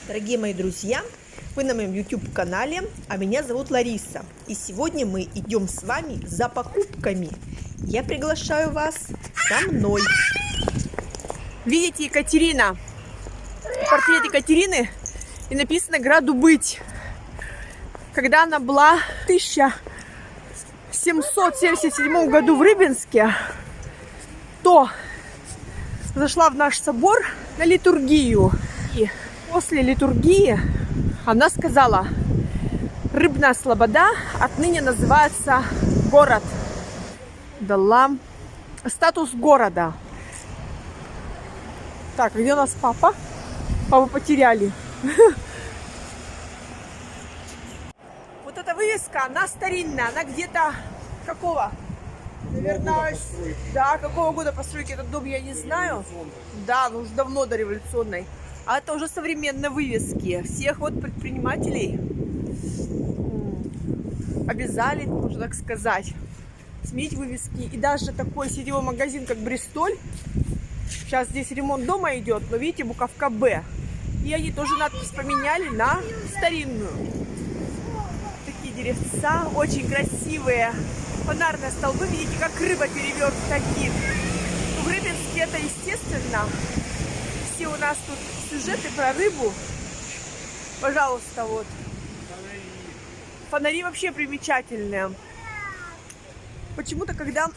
Дорогие мои друзья, вы на моем YouTube-канале, а меня зовут Лариса. И сегодня мы идем с вами за покупками. Я приглашаю вас со мной. Видите, Екатерина? Портрет Екатерины, и написано «Граду быть». Когда она была в 1777 году в Рыбинске, то зашла в наш собор на литургию. И после литургии она сказала: Рыбная Слобода отныне называется город. Дала статус города. Так, где у нас папа? Папу потеряли. Вот эта вывеска, она старинная, она где-то какого? Наверное, да, какого года постройки этот дом, я не знаю. Да, ну уже давно дореволюционной. А это уже современные вывески. Всех вот предпринимателей обязали, можно так сказать, сменить вывески. И даже такой сетевой магазин, как Бристоль. Сейчас здесь ремонт дома идет, но видите, буковка Б. И они тоже надпись поменяли на старинную. Такие деревца, очень красивые. Фонарные столбы, видите, как рыба перевернута такие. В Рыбинске это естественно. Все у нас тут сюжеты про рыбу. Пожалуйста, вот. Фонари вообще примечательные. Почему-то, когда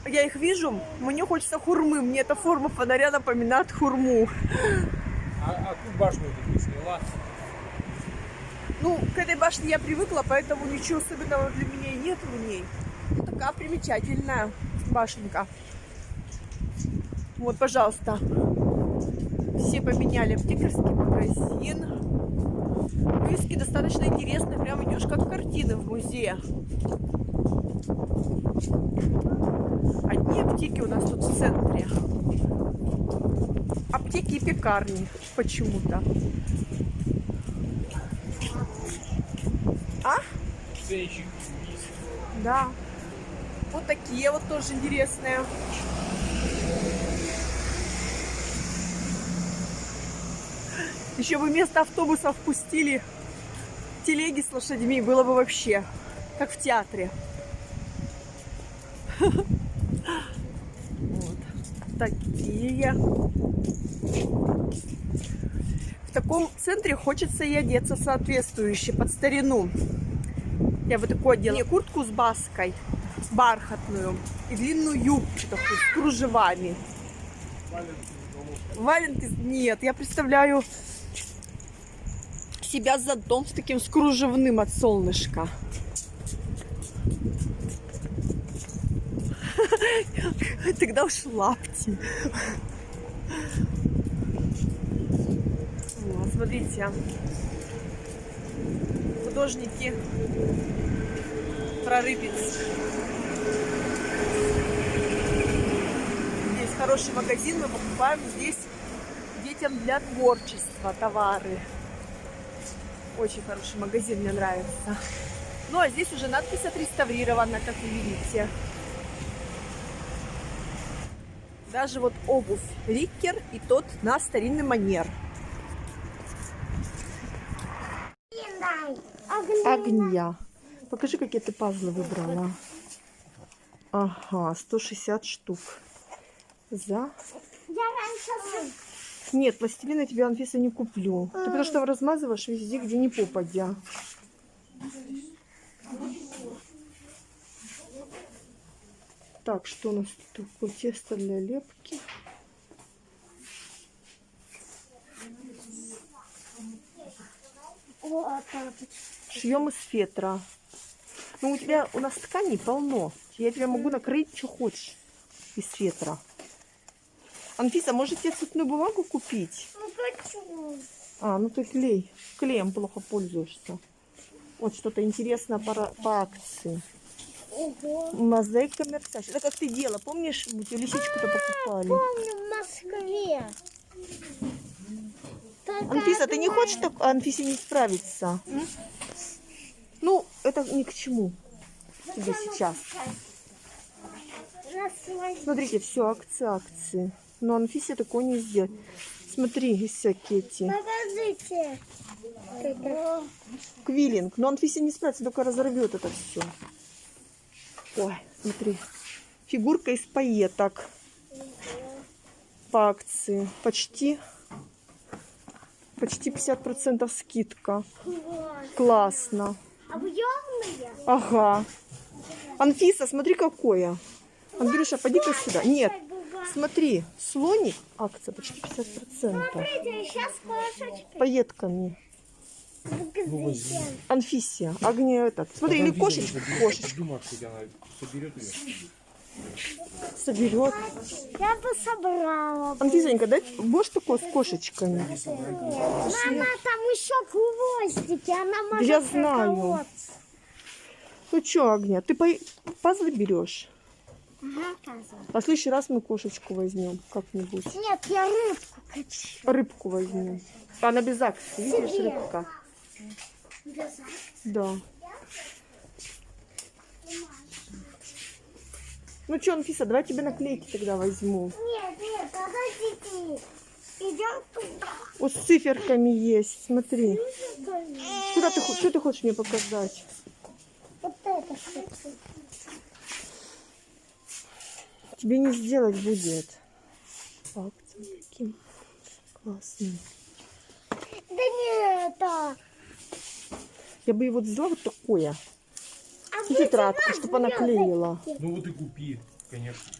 я их вижу, мне хочется хурмы. Мне эта форма фонаря напоминает хурму. А ту башню ты сняла? Ну, к этой башне я привыкла, поэтому ничего особенного для меня нет в ней. Такая примечательная башенка. Вот, пожалуйста. Все поменяли аптекарский магазин. Вывески достаточно интересные. Прям идешь как картины в музее. Одни аптеки у нас тут в центре. Аптеки и пекарни почему-то. А? Ценничек. Да. Вот такие вот тоже интересные. Еще бы вместо автобусов впустили телеги с лошадьми, было бы вообще как в театре. Вот такие. В таком центре хочется и одеться соответствующе, под старину. Я вот такую одела куртку с баской, бархатную, и длинную юбку такую с кружевами. Валенки нет, я представляю себя с зонтом с таким с кружевным от солнышка. Тогда уж лапти. Вот, смотрите. Художники про Рыбинск. Здесь хороший магазин, мы покупаем здесь детям для творчества товары. Очень хороший магазин, мне нравится. Ну а здесь уже надпись отреставрирована, как вы видите. Даже вот обувь Риккер, и тот на старинный манер. Огня. Покажи, какие ты пазлы выбрала. Ага, 160 штук. За... Нет, пластилина тебе, Анфиса, не куплю. Ты потому что размазываешь везде, где не попадя. Так, что у нас тут такое? Тесто для лепки. Шьем из фетра. Ну, у нас тканей полно. Я тебе могу накрыть, что хочешь из фетра. Анфиса, может тебе цветную бумагу купить? Ну, хочу. А, ну ты клеем плохо пользуешься. Вот что-то интересное по акции. Ого. Мозаика мерцающая. Это как ты делала, помнишь, мы тебе лисичку-то покупали? Помню, в Москве. Анфиса, ты не хочешь так Анфисе не справиться? Ну, это ни к чему тебе сейчас. Смотрите, все акции. Но Анфисе такое не сделать. Смотри, есть всякие эти. Покажите. Квиллинг. Но Анфисе не справится, только разорвет это все. Ой, смотри. Фигурка из пайеток. По акции. Почти 50% скидка. Классно. Объемные? Ага. Анфиса, смотри, какое. Андрюша, поди-ка сюда. Нет, смотри, слоник. Акция почти 50%. Смотрите, сейчас кошечки. Пайетками. Покажите. Анфисия, огня этот. Смотри, или кошечка. Кошечка Думаю, что она соберет ее. соберет. Я бы собрала. Анфисенька, дай, будешь такое с кошечками? Мама, там еще хвостики, она может Я знаю. проколоться. Ну что, Огня, ты пазлы берешь? Ага, коза. А в следующий раз мы кошечку возьмем как-нибудь. Нет, я рыбку хочу. Рыбку возьмем. Она без акции, видишь, Себе. рыбка. Без- Да. Ну что, Анфиса, давай тебе наклейки тогда возьму. Нет, подождите. Идем туда. Вот с циферками есть, смотри. Куда ты, что ты хочешь мне показать? Вот это хочу. Тебе не сделать будет. Так, таким классным. Да не это. Я бы его взяла вот такое. А И тетрадку, чтобы она клеила. Ну вот и купи, конечно.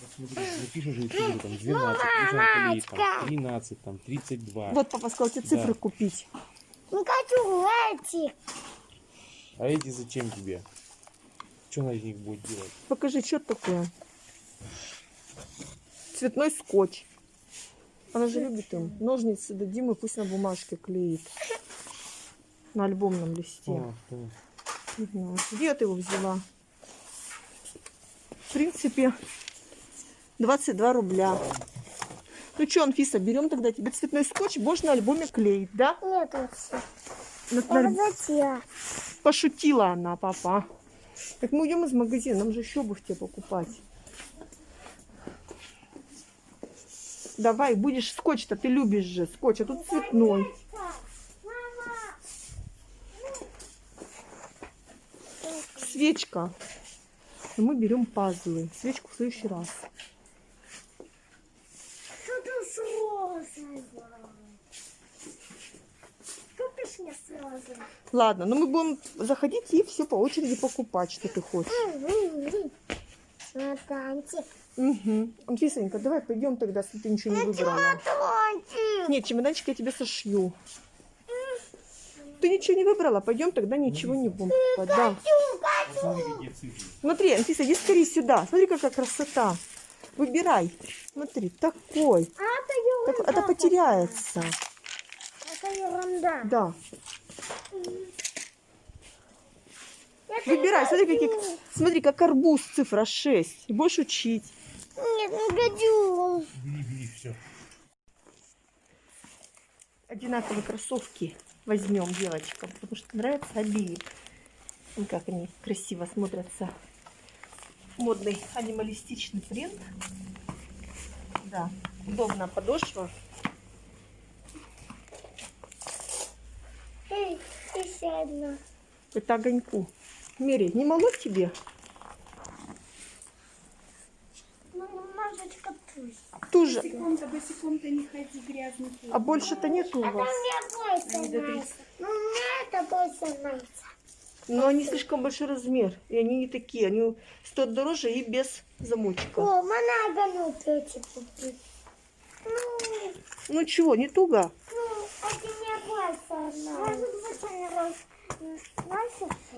Вот смотри, напишешь же цифры, там 12, нужно клеить, там 13, там 32. Вот папа сказал тебе цифры Да. купить. Не хочу эти. А эти зачем тебе? Что она из них будет делать? Покажи, что это такое. Цветной скотч. Она же любит им. Ножницы дадим, и пусть на бумажке клеит. На альбомном листе. Мгм. Где ты его взяла? В принципе, 22 рубля. Ну что, Анфиса, берем тогда тебе цветной скотч, будешь на альбоме клеить, да? Нет, вот все. На- Пошутила она, папа. Так мы уйдем из магазина, нам же еще обувь тебе покупать. Давай, будешь скотч-то, ты любишь же скотч, а тут цветной. Свечка. И мы берем пазлы. Свечку в следующий раз. Что-то с розой. Купишь мне с розой? Ладно, но мы будем заходить и все по очереди покупать, что ты хочешь. Атлантик. Угу. Анфисонька, давай пойдем тогда, если ты ничего не выбрала. Атлантик. Нет, чемоданчик я тебе сошью. Ты ничего не выбрала, пойдем тогда ничего не будем покупать. Да. Смотри, какие цифры. Смотри, Анфиса, иди скорее сюда. Смотри, какая красота. Выбирай. Смотри, такой. А это ерунда. Это потеряется. Это ерунда. Да. Это Выбирай. не Смотри, какие... хочу. Смотри, как арбуз, цифра 6. И будешь учить. Нет, не хочу. Бери, все. Одинаковые кроссовки возьмем, девочкам, потому что нравятся обеим. Вон как они красиво смотрятся. Модный анималистичный принт. Да, удобная подошва. Эй, еще одна. Это огоньку. Мери, не молоть тебе? Ну, немножечко пусть. Туже. Босиком-то не ходи, грязный. А больше-то нету у Там вас. мне больше нравится. Ну, мне это больше нравится. Но они слишком большой размер. И они не такие. Они стоят дороже и без замочка. О, моногоню эти купить. Ну чего, не туго? Это мне больше нравится.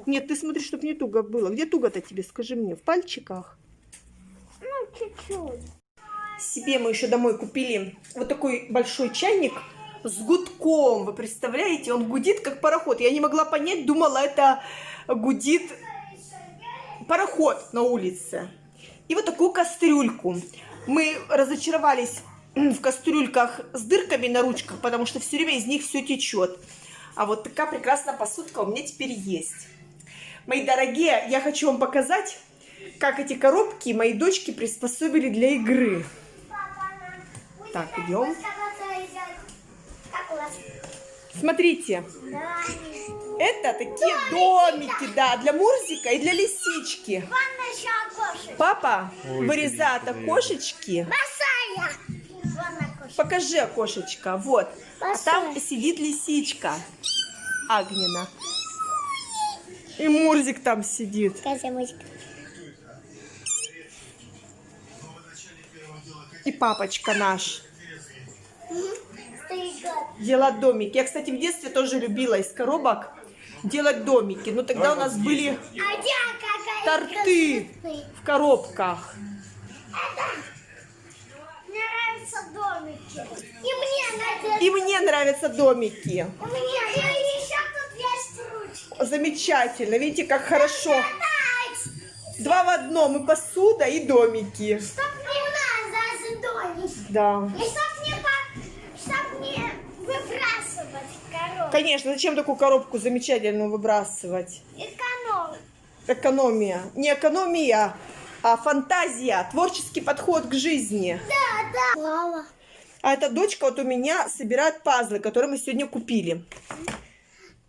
Нет, ты смотри, чтобы не туго было. Где туго-то тебе, скажи мне? В пальчиках? Ну, чуть-чуть. Себе мы еще домой купили вот такой большой чайник с гудком. Вы представляете? Он гудит, как пароход. Я не могла понять, думала, это гудит пароход на улице. И вот такую кастрюльку. Мы разочаровались в кастрюльках с дырками на ручках, потому что все время из них все течет. А вот такая прекрасная посудка у меня теперь есть. Мои дорогие, я хочу вам показать, как эти коробки мои дочки приспособили для игры. Так, идем. Как у вас? Смотрите, Да. это такие домики, да, для Мурзика и для лисички. Вон еще окошко. Папа Ой, вырезает конечно, окошечки. Босая. Вон окошко. Покажи окошечко, вот. А там Босая. сидит лисичка Агнена. И Мурзик там сидит. Какая музыка? И папочка наш Стоит. делать домики. Я, кстати, в детстве тоже любила из коробок делать домики. Но тогда у нас были А где какая? торты в коробках. Мне нравятся домики. И мне нравятся. И мне нравятся домики. И мне. И еще тут есть ручки. Замечательно. Видите, как хорошо. Дать. Два в одном. И посуда, и домики. Чтоб не у нас даже домик. Да. И чтоб не выбрасывать коробку. Конечно, зачем такую коробку замечательную выбрасывать? Эконом. Экономия. Не экономия, а фантазия, творческий подход к жизни. Да, да. Мама. А эта дочка вот у меня собирает пазлы, которые мы сегодня купили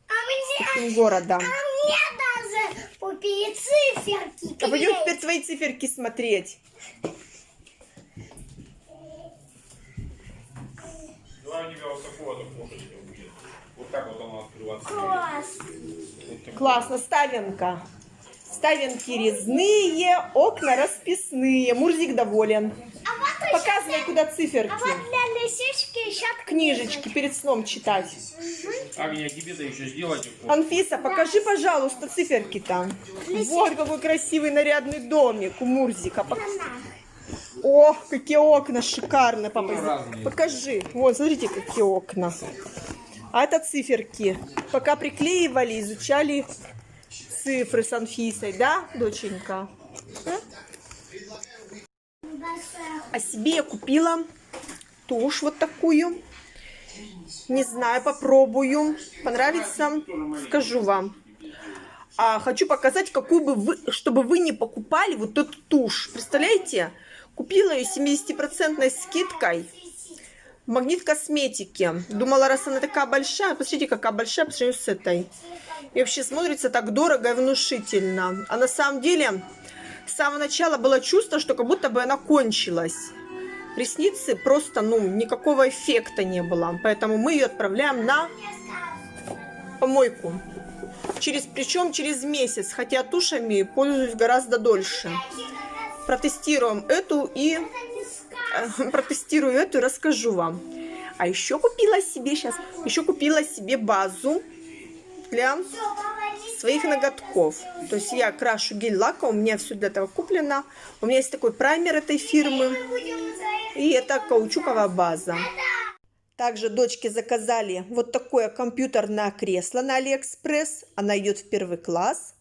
А мне, из города. мне даже купили циферки. А пойдем клеить. теперь твои циферки смотреть. Давай у тебя вот такого окошечка будет. Вот так вот оно открываться. Класс. Вот так. Классно, ставенка. Ставенки резные, окна расписные. Мурзик доволен. А вот еще Показывай, куда циферки. А вот для лисички еще Книжечки перед сном читать. Агния, тебе-то еще сделать. Анфиса, покажи, пожалуйста, циферки там. Вот какой красивый нарядный домик у Мурзика. О, какие окна шикарные, папа. разные. Покажи. Вот, смотрите, какие окна. А это циферки. Пока приклеивали, изучали цифры с Анфисой, да, доченька? А себе я купила тушь вот такую. Не знаю, попробую. Понравится, скажу вам. А хочу показать, какую бы вы, чтобы вы не покупали вот эту тушь. Представляете? Купила ее 70% скидкой в Магнит Косметики. Думала, раз она такая большая, посмотрите, какая большая по сравнению с этой. И вообще смотрится так дорого и внушительно. А на самом деле, с самого начала было чувство, что как будто бы она кончилась. Ресницы просто, никакого эффекта не было. Поэтому мы ее отправляем на помойку. Причем через месяц. Хотя тушами пользуюсь гораздо дольше. Протестируем эту и расскажу вам. А еще купила себе базу для своих ноготков. То есть я крашу гель-лаком, у меня все для этого куплено. У меня есть такой праймер этой фирмы. И это каучуковая база. Также дочки заказали вот такое компьютерное кресло на Алиэкспресс. Она идет в 1 класс.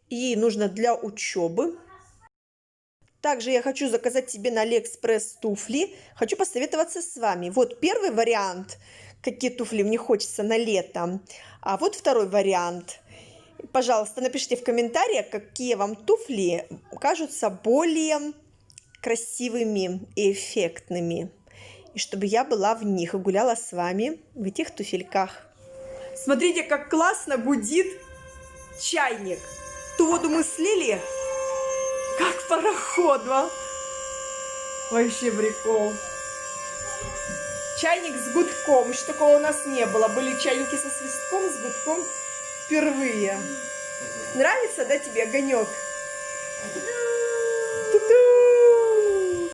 Ей нужно для учебы. Также я хочу заказать себе на Алиэкспресс туфли. Хочу посоветоваться с вами. Вот первый вариант, какие туфли мне хочется на лето. А вот второй вариант. Пожалуйста, напишите в комментариях, какие вам туфли кажутся более красивыми и эффектными. И чтобы я была в них и гуляла с вами в этих туфельках. Смотрите, как классно гудит чайник. Ту воду мы слили, как пароход, да? Вообще прикол. Чайник с гудком. Еще такого у нас не было. Были чайники со свистком, с гудком впервые. Нравится, да, тебе огонек?